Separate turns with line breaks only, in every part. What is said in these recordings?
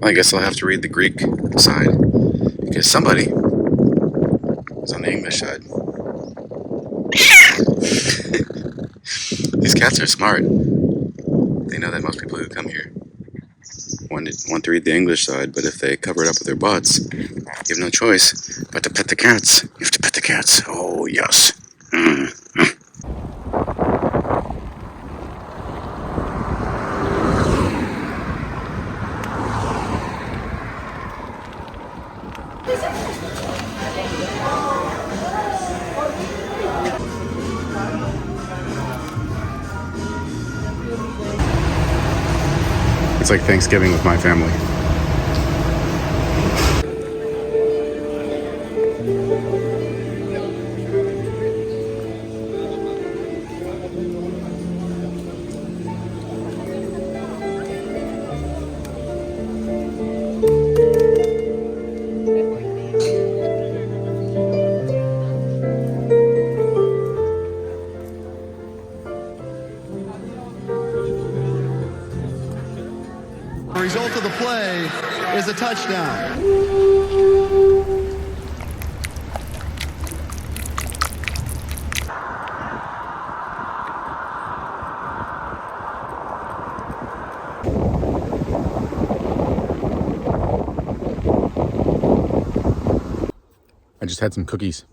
I guess I'll have to read the Greek side, because somebody is on the English side. These cats are smart. They know that most people who come here want to read the English side, but if they cover it up with their butts, you have no choice but to pet the cats. You have to pet the cats. Oh, yes. It's like Thanksgiving with my family.
The result of the play is a touchdown.
I just had some cookies.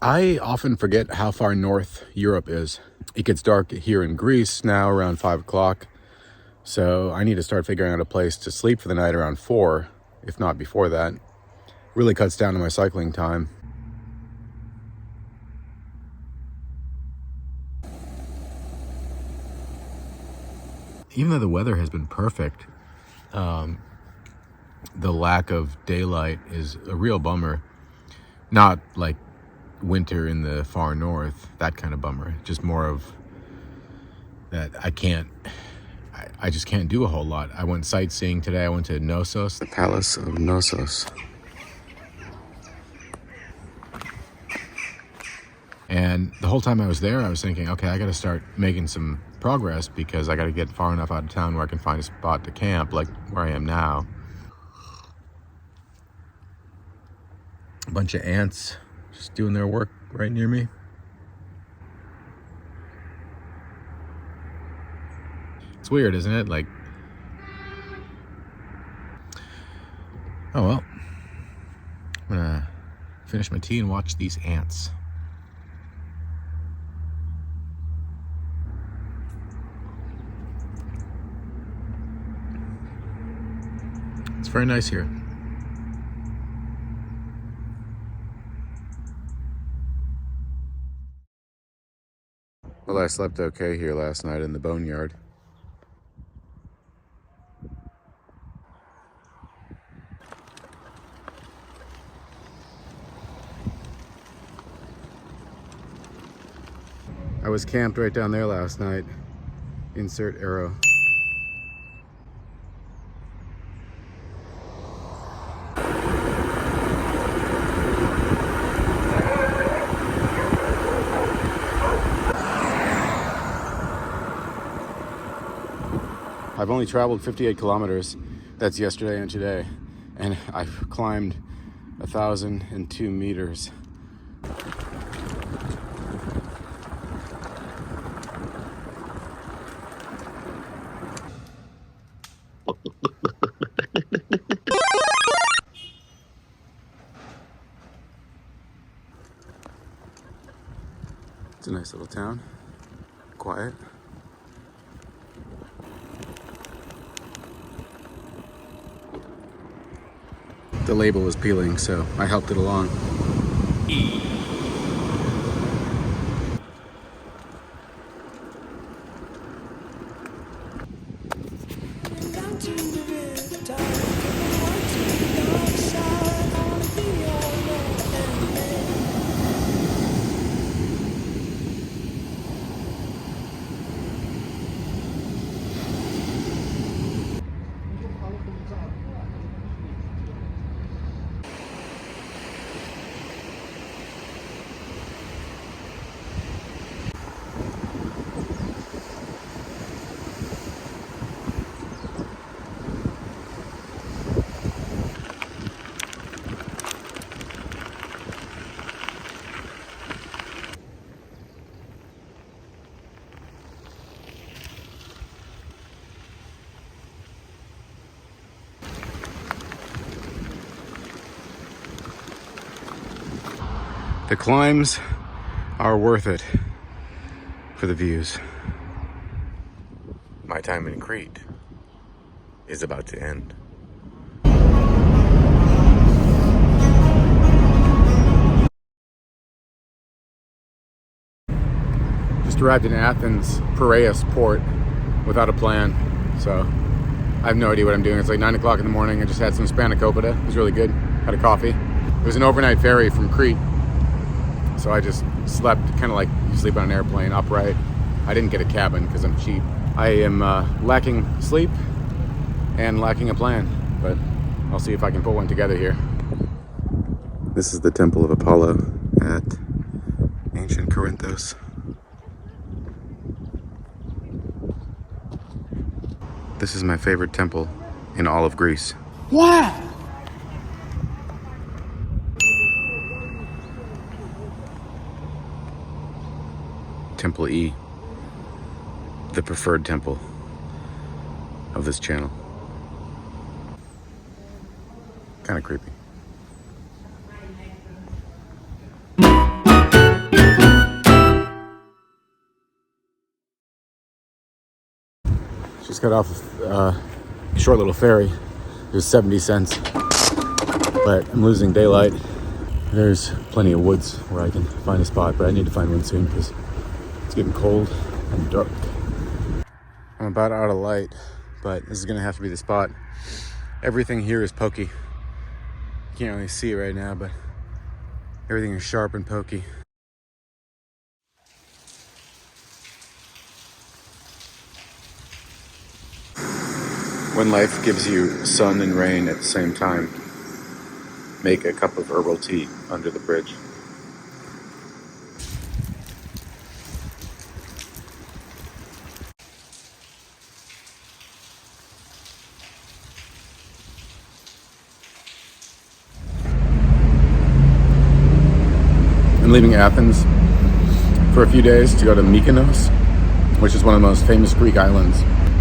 I often forget how far north Europe is. It gets dark here in Greece now around 5 o'clock. So I need to start figuring out a place to sleep for the night around 4, if not before that. Really cuts down on my cycling time. Even though the weather has been perfect, the lack of daylight is a real bummer. Not like winter in the far north, that kind of bummer. Just more of that I just can't do a whole lot. I went sightseeing today. I went to Knossos, the Palace of Knossos. And the whole time I was there, I was thinking, okay, I got to start making some progress because I got to get far enough out of town where I can find a spot to camp, like where I am now. A bunch of ants just doing their work right near me. It's weird, isn't it? Like, oh well. I'm gonna finish my tea and watch these ants. It's very nice here. Well, I slept okay here last night in the boneyard. I was camped right down there last night. Insert arrow. I've only traveled 58 kilometers. That's yesterday and today. And I've climbed 1,002 meters. It's a nice little town. Quiet. The label was peeling, so I helped it along. The climbs are worth it for the views. My time in Crete is about to end. Just arrived in Athens, Piraeus port, without a plan. So I have no idea what I'm doing. It's like 9 o'clock in the morning. I just had some spanakopita. It was really good. Had a coffee. It was an overnight ferry from Crete. So I just slept kind of like you sleep on an airplane, upright. I didn't get a cabin because I'm cheap. I am lacking sleep and lacking a plan, but I'll see if I can put one together here. This is the Temple of Apollo at ancient Corinthos. This is my favorite temple in all of Greece.
Wow!
Temple E, the preferred temple of this channel. Kind of creepy. Just got off a short little ferry. It was 70 cents, but I'm losing daylight. There's plenty of woods where I can find a spot, but I need to find one soon because it's getting cold and dark. I'm about out of light, but this is gonna have to be the spot. Everything here is pokey. You can't really see it right now, but everything is sharp and pokey. When life gives you sun and rain at the same time, make a cup of herbal tea under the bridge. I'm leaving Athens for a few days to go to Mykonos, which is one of the most famous Greek islands.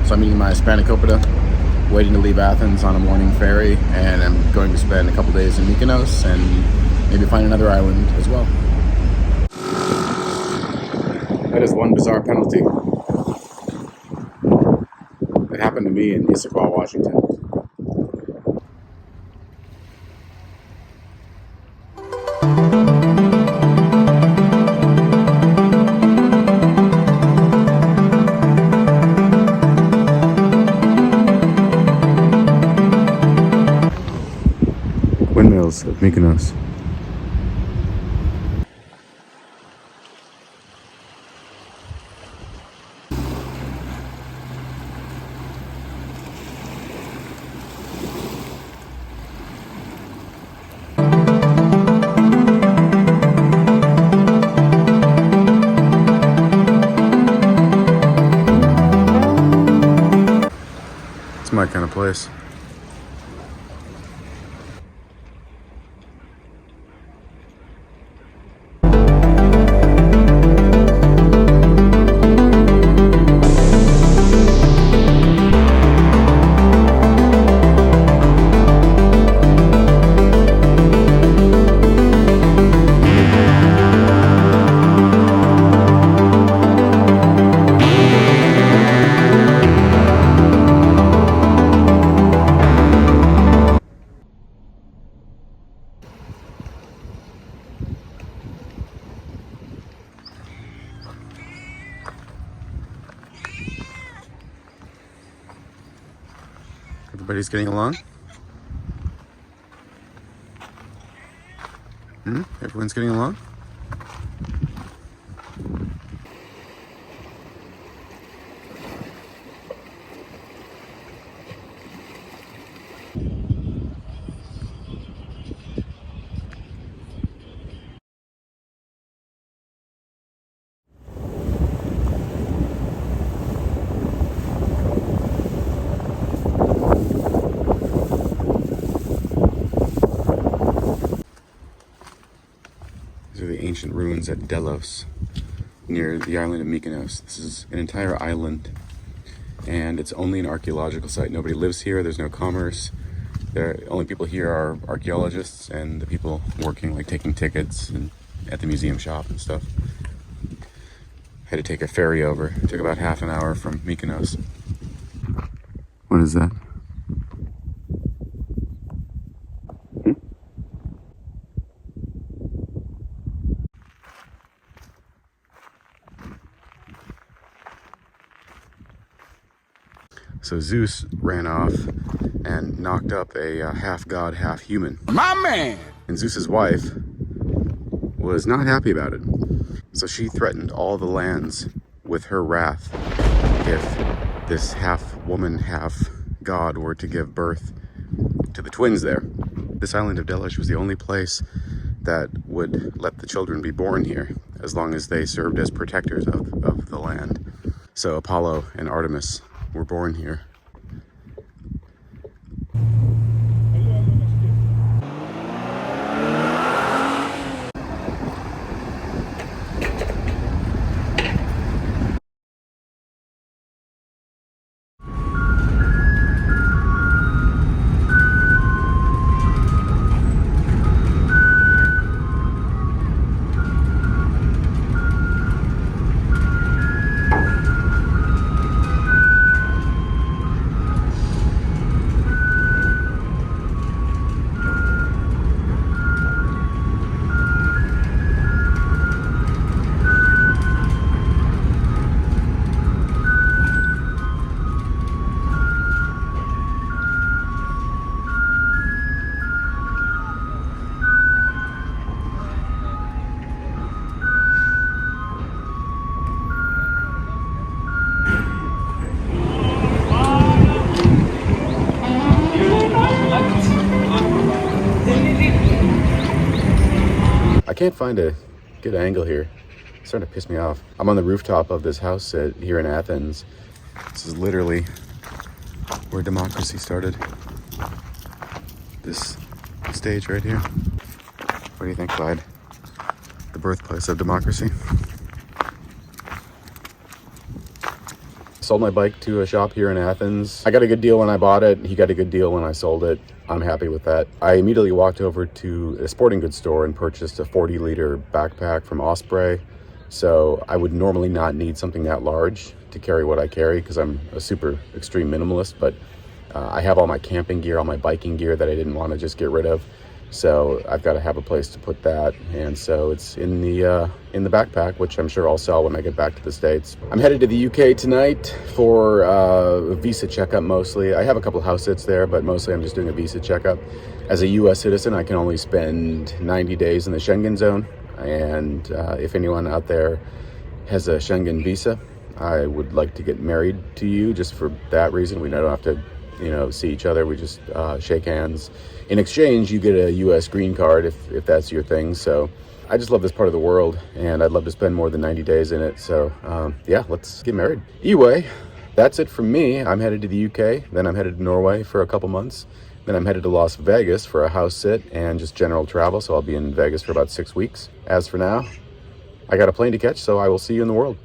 So I'm eating my spanakopita, waiting to leave Athens on a morning ferry, and I'm going to spend a couple days in Mykonos and maybe find another island as well. That is one bizarre penalty. It happened to me in Issaquah, Washington. Windmills of Mykonos. It's my kind of place. Everybody's getting along? Everyone's getting along? These are the ancient ruins at Delos, near the island of Mykonos. This is an entire island, and it's only an archaeological site. Nobody lives here, there's no commerce. The only people here are archaeologists and the people working, like taking tickets and at the museum shop and stuff. Had to take a ferry over. It took about half an hour from Mykonos. What is that? So Zeus ran off and knocked up a half god, half human. My man! And Zeus's wife was not happy about it. So she threatened all the lands with her wrath if this half woman, half god were to give birth to the twins there. This island of Delos was the only place that would let the children be born here, as long as they served as protectors of the land. So Apollo and Artemis were born here. I can't find a good angle here. It's starting to piss me off. I'm on the rooftop of this house here in Athens. This is literally where democracy started. This stage right here. What do you think, Clyde? The birthplace of democracy. Sold my bike to a shop here in Athens. I got a good deal when I bought it. He got a good deal when I sold it. I'm happy with that. I immediately walked over to a sporting goods store and purchased a 40-liter backpack from Osprey. So I would normally not need something that large to carry what I carry because I'm a super extreme minimalist, but I have all my camping gear, all my biking gear that I didn't want to just get rid of. So I've got to have a place to put that, and so it's in the backpack, which I'm sure I'll sell when I get back to the States. I'm headed to the UK tonight for a visa checkup mostly. I have a couple house sits there, but mostly I'm just doing a visa checkup. As a US citizen, I can only spend 90 days in the Schengen zone, and if anyone out there has a Schengen visa, I would like to get married to you just for that reason. We don't have to see each other. We just shake hands. In exchange, you get a U.S. green card if that's your thing. So I just love this part of the world, and I'd love to spend more than 90 days in it. So yeah, let's get married. Anyway, that's it from me. I'm headed to the UK, then I'm headed to Norway for a couple months. Then I'm headed to Las Vegas for a house sit and just general travel. So I'll be in Vegas for about 6 weeks. As for now, I got a plane to catch, so I will see you in the world.